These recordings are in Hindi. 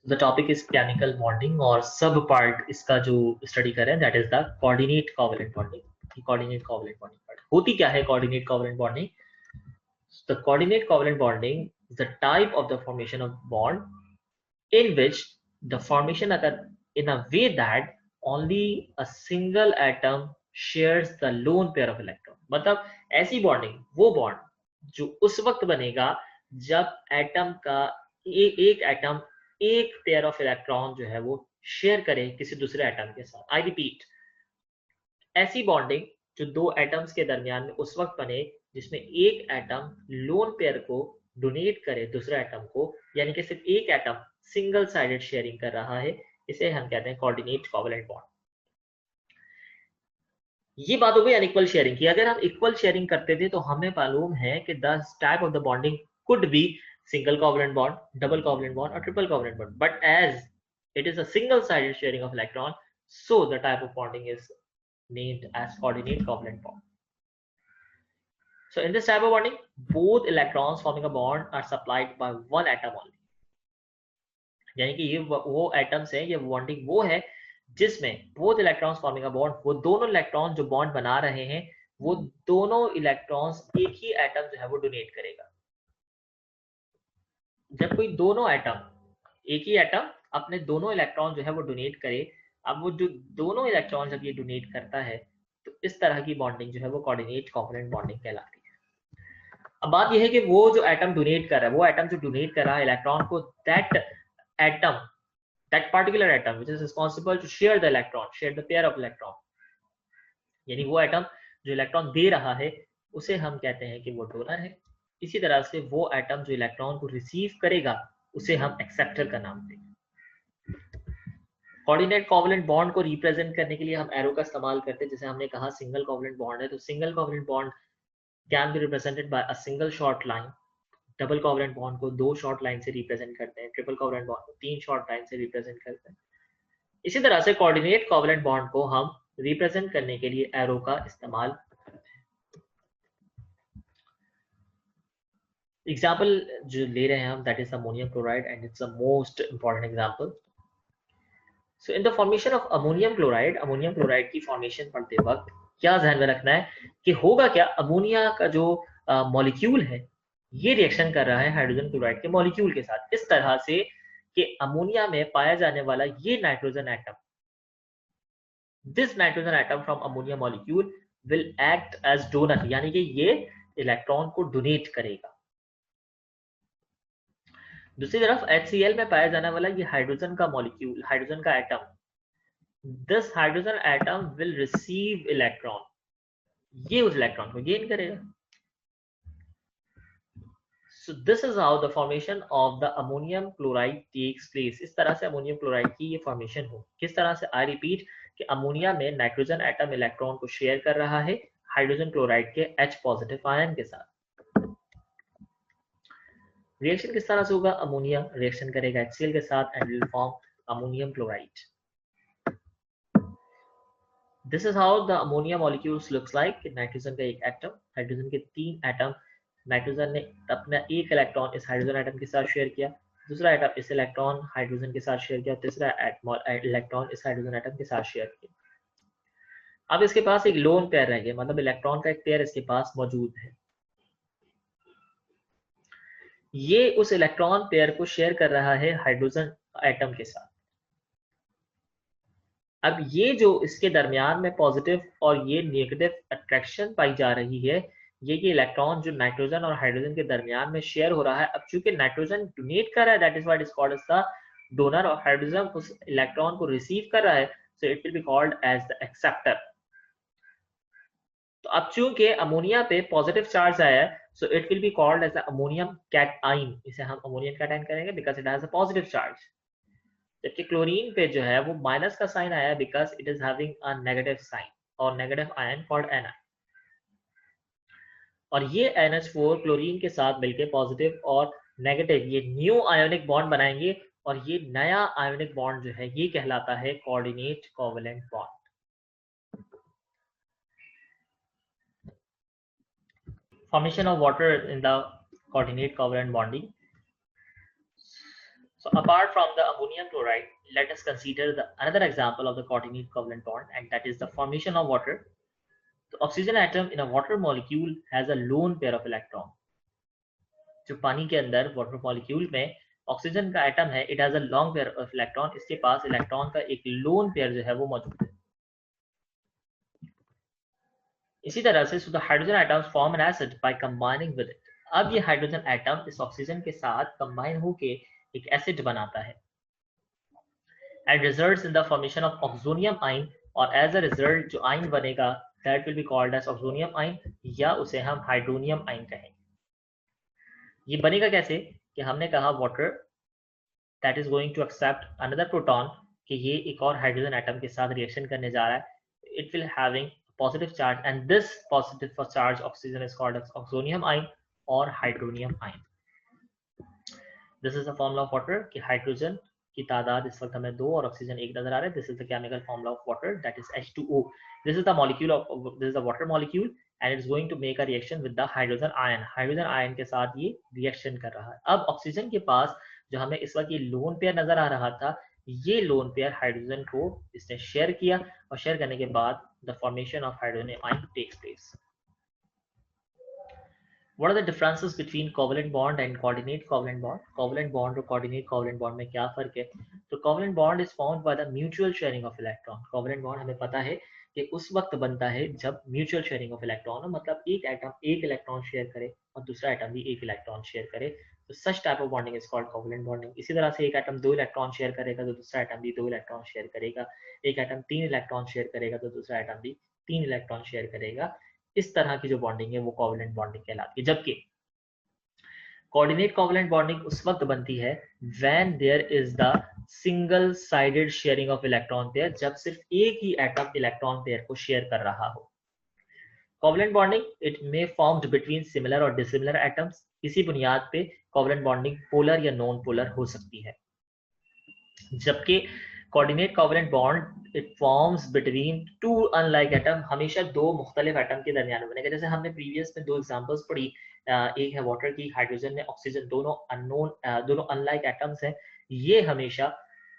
The topic is chemical bonding और सब पार्ट इसका जो स्टडी कर रहे हैं that is the coordinate covalent bonding. Coordinate covalent bonding part होती क्या है? Coordinate covalent bonding, the coordinate covalent bonding is the type of the formation of bond in which the formation occur in a way that only a single atom shares the lone pair of electron। मतलब ऐसी बॉन्डिंग, वो बॉन्ड जो उस वक्त बनेगा जब एटम का एक एटम एक पेयर ऑफ इलेक्ट्रॉन जो है वो शेयर करे किसी दूसरे एटम के साथ। आई रिपीट, ऐसी बॉन्डिंग जो दो एटम्स के दरमियान में उस वक्त बने जिसमें एक एटम लोन पेयर को डोनेट करे दूसरे एटम को, यानी कि सिर्फ एक एटम सिंगल साइडेड शेयरिंग कर रहा है, इसे हम कहते हैं कोऑर्डिनेट कोवलेंट बॉन्ड। ये बात हो गई अनइक्वल शेयरिंग की। अगर हम इक्वल शेयरिंग करते थे तो हमें मालूम है कि the type of the bonding could be single covalent bond, double covalent bond और triple covalent bond, but as it is a single sided sharing of electron, so the type of bonding is named as coordinate covalent bond. So in this type of bonding, both electrons forming a bond are supplied by one atom only। यानी कि ये वो एटम्स है, ये बॉन्डिंग वो है जिसमें both electrons forming a bond, वो दोनों इलेक्ट्रॉन जो बॉन्ड बना रहे हैं वो दोनों इलेक्ट्रॉन्स एक ही एटम जो है वो डोनेट करेगा। जब कोई दोनों एटम, एक ही एटम अपने दोनों इलेक्ट्रॉन जो है वो डोनेट करे, अब वो जो दोनों इलेक्ट्रॉन जब ये डोनेट करता है तो इस तरह की बॉन्डिंग जो है वो कोऑर्डिनेट कोवलेंट बॉन्डिंग कहलाती है। अब बात यह है कि वो जो एटम डोनेट कर रहा है, वो एटम जो डोनेट कर रहा है इलेक्ट्रॉन को, that atom, that particular atom which is responsible to share the electron, share the pair of electron, यानी वो एटम जो इलेक्ट्रॉन दे रहा है उसे हम कहते हैं कि वो डोनर है। इसी तरह से वो एटम जो इलेक्ट्रॉन को रिसीव करेगा उसे हम एक्सेप्टर का नाम देंगे। कोऑर्डिनेट कोवलेंट बॉन्ड को रिप्रेजेंट करने के लिए हम एरो का इस्तेमाल करते हैं। जैसे हमने कहा सिंगल कोवलेंट बॉन्ड है तो single covalent bond can be represented by a single short line. Double covalent bond को दो शॉर्ट लाइन से रिप्रेजेंट करते हैं। ट्रिपल कोवलेंट बॉन्ड को तीन शॉर्ट लाइन से रिप्रेजेंट करते हैं। इसी तरह से कोऑर्डिनेट कोवलेंट बॉन्ड को हम रिप्रेजेंट करने के लिए एरो का इस्तेमाल करते हैं। एग्जाम्पल जो ले रहे हैं हम that is ammonium chloride and it's the most important example. So in the formation of ammonium chloride की फॉर्मेशन पढ़ते वक्त क्या ध्यान में रखना है कि होगा क्या, अमोनिया का जो मॉलिक्यूल है ये रिएक्शन कर रहा है हाइड्रोजन क्लोराइड के मॉलिक्यूल के साथ इस तरह से कि अमोनिया में पाया जाने वाला ये nitrogen atom, this nitrogen atom from ammonia molecule will act as donor, यानी कि ये इलेक्ट्रॉन को डोनेट करेगा। दूसरी तरफ HCl में पाया जाने वाला ये हाइड्रोजन का मॉलिक्यूल, हाइड्रोजन का atom, this hydrogen atom will receive electron, ये उस इलेक्ट्रॉन को गेन करेगा। So this is how the formation of the ammonium chloride takes place। इस तरह से अमोनियम क्लोराइड की ये फॉर्मेशन हो। किस तरह से? आई रिपीट कि अमोनिया में नाइट्रोजन एटम इलेक्ट्रॉन को शेयर कर रहा है हाइड्रोजन क्लोराइड के H पॉजिटिव आयन के साथ। रिएक्शन किस तरह से होगा? अमोनिया रिएक्शन करेगा HCl के साथ and will form ammonium chloride. This is how the ammonia molecules looks like. Nitrogen का एक एटम, हाइड्रोजन के तीन एटम, नाइट्रोजन ने अपना एक इलेक्ट्रॉन इस हाइड्रोजन एटम के साथ शेयर किया, दूसरा एटम इस इलेक्ट्रॉन हाइड्रोजन के साथ शेयर किया, तीसरा इलेक्ट्रॉन इस हाइड्रोजन एटम के साथ शेयर किया। अब इसके पास एक लोन पेयर रह गया, मतलब इलेक्ट्रॉन का एक पेयर इसके पास मौजूद है। ये उस इलेक्ट्रॉन पेयर को शेयर कर रहा है हाइड्रोजन एटम के साथ। अब ये जो इसके दरमियान में पॉजिटिव और ये नेगेटिव अट्रैक्शन पाई जा रही है, ये इलेक्ट्रॉन जो नाइट्रोजन और हाइड्रोजन के दरमियान में शेयर हो रहा है, अब चूंकि नाइट्रोजन डोनेट कर रहा है that is what is called as the donor, और हाइड्रोजन उस इलेक्ट्रॉन को रिसीव कर रहा है, so it will be called as the acceptor. तो अब चूंकि अमोनिया पे पॉजिटिव चार्ज आया है, so it will be called as the ammonium cation. इसे हम अमोनियम कैटाइन करेंगे because it has a positive charge. जबकि क्लोरीन पे जो है वो माइनस का साइन आया because it is having a negative sign और नेगेटिव आयन कॉल्ड Ni। और ये NH4 क्लोरीन के साथ मिलकर पॉजिटिव और नेगेटिव ये न्यू आयोनिक बॉन्ड बनाएंगे, और ये नया आयोनिक बॉन्ड जो है ये कहलाता है coordinate covalent bond. Formation of water in the coordinate covalent bonding. So apart from the ammonium chloride, let us consider another example of the coordinate covalent bond, and that is the formation of water. The oxygen atom in a water molecule has a lone pair of electron. जो पानी के अंदर वाटर मॉलिक्यूल में ऑक्सीजन का एटम है, it has a long pair of electron, इसके पास इलेक्ट्रॉन का एक लोन पेयर जो है वो मौजूद है। इसी तरह से so the hydrogen atoms form an acid by combining with it. अब ये हाइड्रोजन एटम इस ऑक्सीजन के साथ कंबाइन होके एक एसिड बनाता है and results in the formation of oxonium ion, और as a result जो आयन बनेगा that will be called as oxonium ion, या उसे हम हाइड्रोनियम आयन कहेंगे। ये बनेगा कैसे कि हमने कहा water that is going to accept another proton, कि ये एक और हाइड्रोजन एटम के साथ रिएक्शन करने जा रहा है, it will having positive charge and this positive charge oxygen is called as oxonium ion और hydronium ion. This is the formula of water कि हाइड्रोजन की तादाद इस वक्त हमें 2 और ऑक्सीजन 1 नजर आ रहा है। This is the chemical formula of water that is H2O. This is the molecule of this is the water molecule and it's going to make a reaction with the hydrogen ion. Hydrogen ion के साथ ये रिएक्शन कर रहा है। अब ऑक्सीजन के पास जो हमें इस वक्त ये लोन पेयर नजर आ रहा था, ये लोन पेयर हाइड्रोजन को इसने शेयर किया और शेयर करने के बाद the formation of hydrogen ion takes place. What are the differences between covalent bond and coordinate covalent bond? Covalent bond और coordinate covalent bond में क्या फर्क है? तो covalent bond is formed by the mutual sharing of electron. covalent bond हमें पता है कि उस वक्त बनता है जब म्यूचुअल शेयरिंग ऑफ इलेक्ट्रॉन हो, मतलब एक एटम एक इलेक्ट्रॉन शेयर करे और दूसरा एटम भी एक इलेक्ट्रॉन शेयर करे, तो सच type of bonding is called covalent bonding. इसी तरह से एक एटम 2 इलेक्ट्रॉन शेयर करेगा तो दूसरा एटम भी 2 इलेक्ट्रॉन शेयर करेगा, एक एटम 3 इलेक्ट्रॉन शेयर करेगा तो दूसरा एटम भी 3 इलेक्ट्रॉन शेयर करेगा। इस तरह की जो बॉन्डिंग है वो कोवेलेंट बॉन्डिंग कहलाती है। जबकि कोऑर्डिनेट कोवेलेंट बॉन्डिंग उस वक्त बनती है when there is the single sided sharing of electron pair, जब सिर्फ एक ही एटम इलेक्ट्रॉन पेयर को शेयर कर रहा हो। Covalent bonding it may formed between similar और डिसिमिलर एटम्स। इसी बुनियाद पे कोवेलेंट बॉन्डिंग पोलर या नॉन पोलर हो सकती है। जबकि coordinate covalent bond it forms between 2 unlike atom, हमेशा 2 मुख्तलिफ एटम के दरमियान बनेगा। जैसे हमने प्रीवियस में 2 एग्जांपल्स पढ़ी, एक है वाटर की, हाइड्रोजन में ऑक्सीजन, दोनों अनलाइक एटम्स हैं। ये हमेशा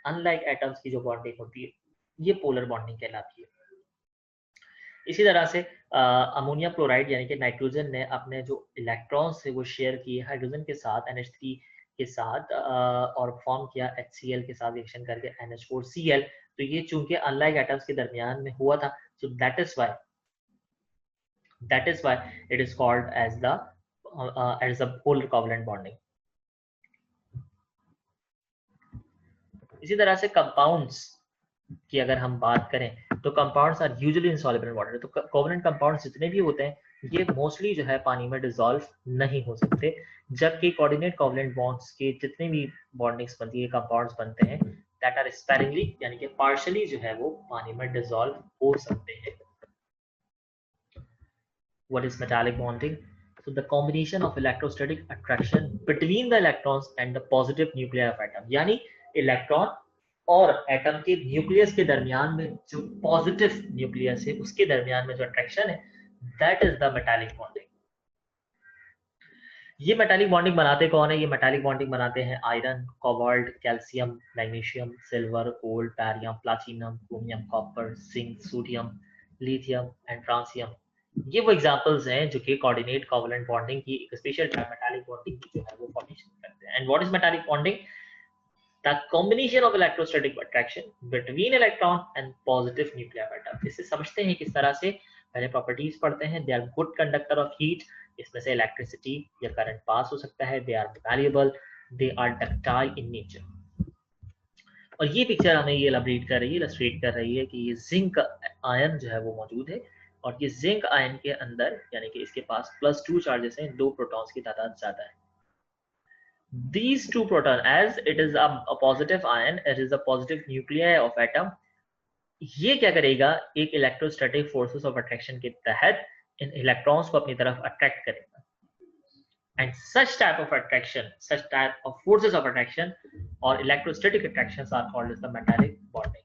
अनलाइक एटम्स की जो बॉन्डिंग होती है ये पोलर बॉन्डिंग कहलाती है। इसी तरह से अमोनियम क्लोराइड यानी कि नाइट्रोजन ने अपने जो इलेक्ट्रॉन्स थे वो शेयर किए हाइड्रोजन के साथ NH3 के साथ और फॉर्म किया HCl के साथ रिएक्शन करके NH4Cl। तो ये चूंकि अनलाइक एटम्स के दरमियान में हुआ था, so that is why it is called as the polar covalent bonding. इसी तरह से कंपाउंड्स की अगर हम बात करें तो compounds are usually insoluble in water. तो कोवेलेंट कंपाउंड्स जितने भी होते हैं ये मोस्टली जो है पानी में डिसॉल्व नहीं हो सकते, जबकि कोऑर्डिनेट कोवेलेंट बॉन्ड्स के जितने भी बॉन्डिंग्स बनती है, कंपाउंड्स बनते हैं दैट आर स्पेरिंगली यानी कि पार्शियली जो है वो पानी में डिसॉल्व हो सकते हैं। What is metallic bonding? So the combination of electrostatic attraction between the electrons and the positive nuclei of atom, यानी इलेक्ट्रॉन और एटम के न्यूक्लियस के दरमियान में जो पॉजिटिव न्यूक्लियस है उसके दरमियान में जो अट्रैक्शन है that is the metallic bonding. ये मेटालिक बॉन्डिंग बनाते कौन है? ये मेटालिक बॉन्डिंग बनाते हैं iron, cobalt, calcium, magnesium, silver, gold, barium, platinum, chromium, copper, zinc, sodium, lithium and francium. ये वो एग्जांपल्स हैं जो कि कोऑर्डिनेट कोवेलेंट बॉन्डिंग की एक स्पेशल टाइप मेटालिक बॉन्डिंग की जो है वो फॉर्मेशन करते हैं। And what is metallic bonding? The combination of electrostatic attraction between electron and positive nuclear of atom. इसे समझते हैं किस तरह से, पहले प्रॉपर्टीज पढ़ते हैं। They are good conductor of heat, इसमें से इलेक्ट्रिसिटी या करंट पास हो सकता है। They are valuable, they are ductile in nature. और ये पिक्चर हमें ये इलस्ट्रेट कर रही है कि ये जिंक आयन जो है वो मौजूद है और ये जिंक आयन के अंदर यानी कि इसके पास +2 चार्जेस हैं, 2 प्रोटॉन्स की तादाद ज्यादा है। These 2 proton, as it is a positive ion, it is a positive nuclei of atom. ये क्या करेगा? एक इलेक्ट्रोस्टैटिक फोर्सेस ऑफ अट्रैक्शन के तहत इन इलेक्ट्रॉन्स को अपनी तरफ अट्रैक्ट करेगा। And such type of attraction, such type of forces of attraction और electrostatic attractions are called as the metallic bonding.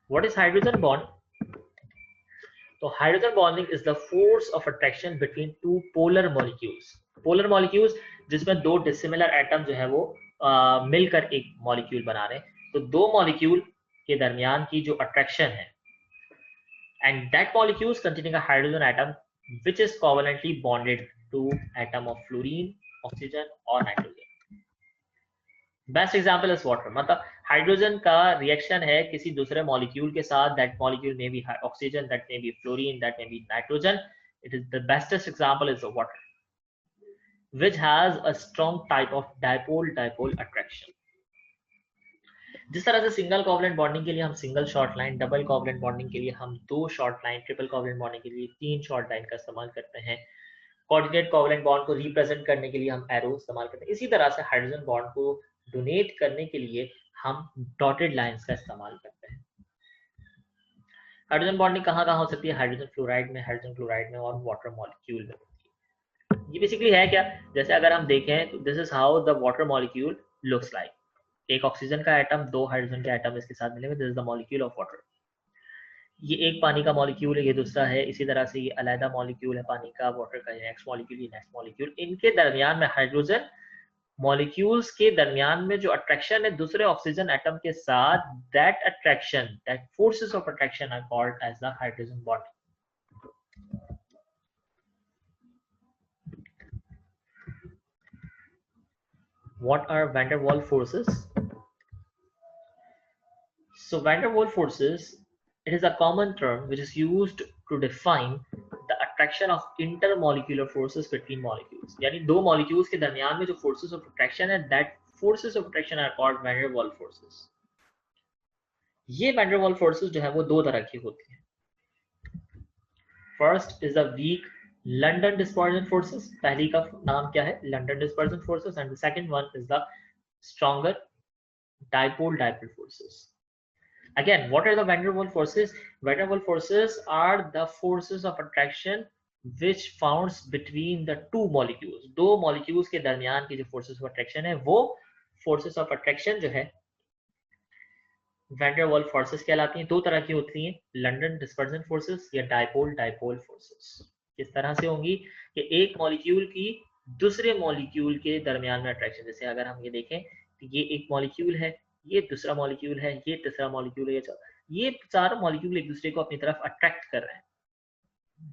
What is hydrogen bond? तो hydrogen bonding is the force of attraction between 2 polar molecules. Polar molecules, जिसमें दो डिसिमिलर एटम जो है वो मिलकर एक मॉलिक्यूल बना रहे हैं। तो दो मॉलिक्यूल के दरमियान की जो अट्रैक्शन है, and that molecules containing a hydrogen atom which is covalently bonded to atom of fluorine, oxygen और nitrogen. Best example is water, मतलब हाइड्रोजन का रिएक्शन है किसी दूसरे मॉलिक्यूल के साथ, that molecule may be oxygen, that may be fluorine, that may be nitrogen. It is the bestest example is the water which has a strong type of dipole attraction। जिस तरह से सिंगल कोवलेंट बॉन्डिंग के लिए हम single short line, double covalent bonding के लिए हम दो short line, triple covalent bonding के लिए तीन शॉर्ट लाइन का इस्तेमाल करते हैं, कोऑर्डिनेट कोवलेंट बॉन्ड को रिप्रेजेंट करने के लिए हम एरो इस्तेमाल करते हैं, इसी तरह से हाइड्रोजन बॉन्ड को डोनेट करने के लिए हम डॉटेड लाइंस का इस्तेमाल करते हैं। हाइड्रोजन बॉन्डिंग कहाँ कहाँ हो सकती है? हाइड्रोजन फ्लोराइड में, हाइड्रोजन क्लोराइड में और वाटर मॉलिक्यूल में होती है। ये बेसिकली है क्या, जैसे अगर हम देखें तो this is how the water molecule looks like. एक ऑक्सीजन का एटम, दो हाइड्रोजन के एटम इसके साथ मिलेंगे, this is the molecule of water. ये एक पानी का मॉलिक्यूल है, ये दूसरा है, इसी तरह से ये अलग मॉलिक्यूल है पानी का, वाटर का नेक्स्ट मॉलिक्यूल, ये नेक्स्ट मॉलिक्यूल। इनके दरमियान में हाइड्रोजन मॉलिक्यूल्स के दरमियान में जो अट्रैक्शन है दूसरे ऑक्सीजन एटम के साथ, that attraction, that forces of attraction are called as the hydrogen bonding. What are van der Waals forces? So van der Waals forces, it is a common term which is used to define the attraction of intermolecular forces between molecules। यानी दो molecules के दरमियान में जो forces of attraction है, that forces of attraction are called van der Waals forces। ये van der Waals forces जो है वो दो तरह की होती है। First is the weak London dispersion forces, पहली का नाम क्या है? London dispersion forces, and the second one is the stronger dipole forces। Again, what are the van der Waals forces? Van der Waals forces are the forces of attraction which founds between the two molecules। दो molecules के दरमियान की जो forces of attraction है, वो forces of attraction जो है van der Waals forces कहलाती हैं। दो तरह की होती हैं, London dispersion forces या dipole forces। किस तरह से होंगी कि एक मॉलिक्यूल की दूसरे मॉलिक्यूल के दरमियान में अट्रैक्शन, जैसे अगर हम ये देखें तो ये एक मॉलिक्यूल है, ये दूसरा मॉलिक्यूल है, ये तीसरा मॉलिक्यूल है, ये चार मॉलिक्यूल एक दूसरे को अपनी तरफ अट्रैक्ट कर रहे हैं।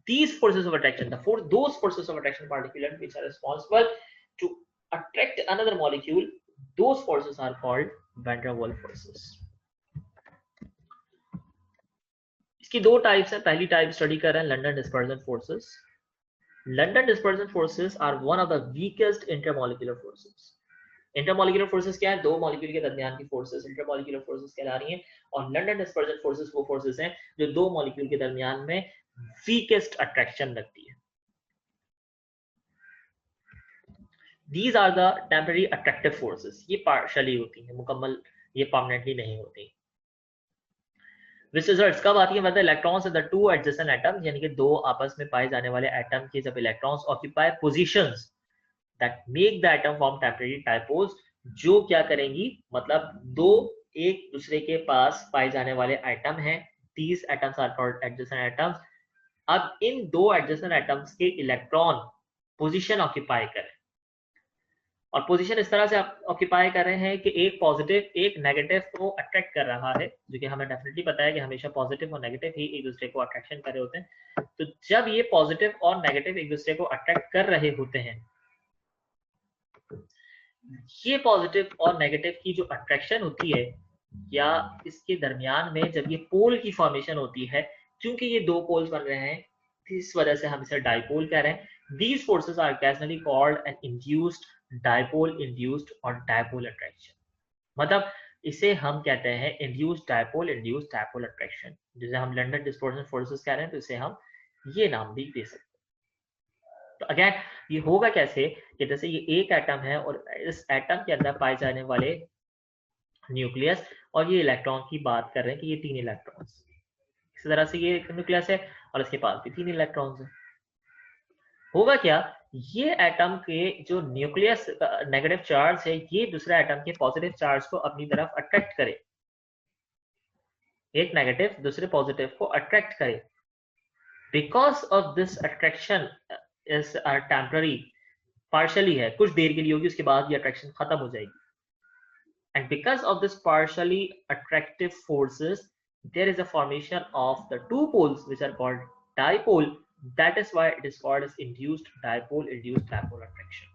These forces of attraction, those forces of attraction particular which are responsible to attract another molecule, those forces are called van der Waals forces। इसकी दो टाइप्स है। पहली टाइप स्टडी कर रहे हैं London dispersion forces. London dispersion forces are one of the weakest intermolecular forces. Intermolecular forces क्या है? दो मॉलिक्यूल के दरमियान की फोर्सेस इंटरमॉलिक्यूलर फोर्सेस कहला रही हैं, और लंडन डिस्पर्जन फोर्सेस वो फोर्सेस हैं जो दो मॉलिक्यूल के दरमियान में वीकेस्ट अट्रैक्शन रखती है। These are the temporary attractive forces। ये पार्शियली होती हैं, मुकम्मल ये परमानेंटली नहीं होती। Which results कब आती है? मतलब electrons in the two adjacent atoms, यानी कि दो आपस में पाए जाने वाले एटम के जब electrons occupy positions that make the atom form temporary dipoles, जो क्या करेंगी, मतलब दो एक दूसरे के पास पाए जाने वाले एटम हैं, these atoms are called adjacent atoms। अब इन दो एडजेसेंट एटम्स के इलेक्ट्रॉन पोजीशन ऑक्यूपाई करें, और पोजीशन इस तरह से ऑक्यूपाई कर रहे हैं कि एक पॉजिटिव एक नेगेटिव को अट्रैक्ट कर रहा है, जो कि हमें डेफिनेटली पता है कि हमेशा पॉजिटिव और नेगेटिव ही एक दूसरे को अट्रैक्शन कर रहे होते हैं। तो जब ये पॉजिटिव और नेगेटिव एक दूसरे को अट्रैक्ट कर रहे होते हैं, ये पॉजिटिव और नेगेटिव की जो अट्रैक्शन होती है, या इसके दरमियान में जब ये पोल की फॉर्मेशन होती है, क्योंकि ये दो पोल्स बन रहे हैं, इस वजह से हम इसे डाइपोल कह रहे हैं। These forces are occasionally called an induced dipole induced और dipole attraction। मतलब इसे हम कहते हैं induced dipole attraction, जिसे हम लंडन डिस्पर्जन फोर्सेस कह रहे हैं, तो इसे हम ये नाम भी दे सकते हैं। तो अगेन ये होगा कैसे कि जैसे ये एक एटम है और इस एटम के अंदर पाए जाने वाले न्यूक्लियस, और ये इलेक्ट्रॉन की बात कर रहे हैं कि ये तीन इलेक्ट्रॉन्स, इसी तरह से ये एक न्यूक्लियस है और इसके पास भी तीन इलेक्ट्रॉन्स हैं। होगा क्या, ये एटम के जो न्यूक्लियस नेगेटिव चार्ज है, ये दूसरे एटम के पॉजिटिव चार्ज को अपनी तरफ अट्रैक्ट करे, एक नेगेटिव दूसरे पॉजिटिव को अट्रैक्ट करे। Because of this attraction is temporary, partially है, कुछ देर के लिए होगी, उसके बाद ये अट्रैक्शन खत्म हो जाएगी. And because of this partially attractive forces, there is a formation of the two poles which are called dipole. That is why it is called as induced dipole attraction.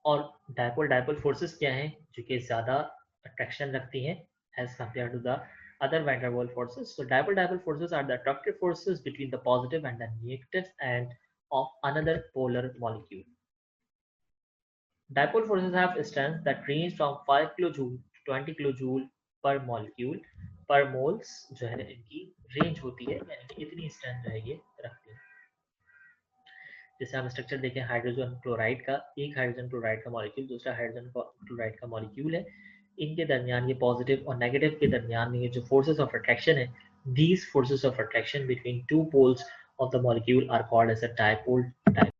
और dipole forces क्या हैं जो कि ज्यादा attraction रखती हैं as compared to the other van der Waals forces. So dipole forces are the attractive forces between the positive and the negative end of another polar molecule. Dipole forces have strength that range from 5 kilojoule to 20 kilojoule per molecule per moles जो है इनकी रेंज होती है, यानी कि इतनी स्ट्रेंथ जो है ये रखती है. जैसे हम स्ट्रक्चर देखें हाइड्रोजन क्लोराइड का, एक हाइड्रोजन क्लोराइड का मॉलिक्यूल दूसरा हाइड्रोजन क्लोराइड का मॉलिक्यूल है, इनके दरमियान ये पॉजिटिव और नेगेटिव के दरमियान में ये जो फोर्सेस ऑफ अट्रैक्शन है, these forces of attraction between two poles of the molecule are called as a dipole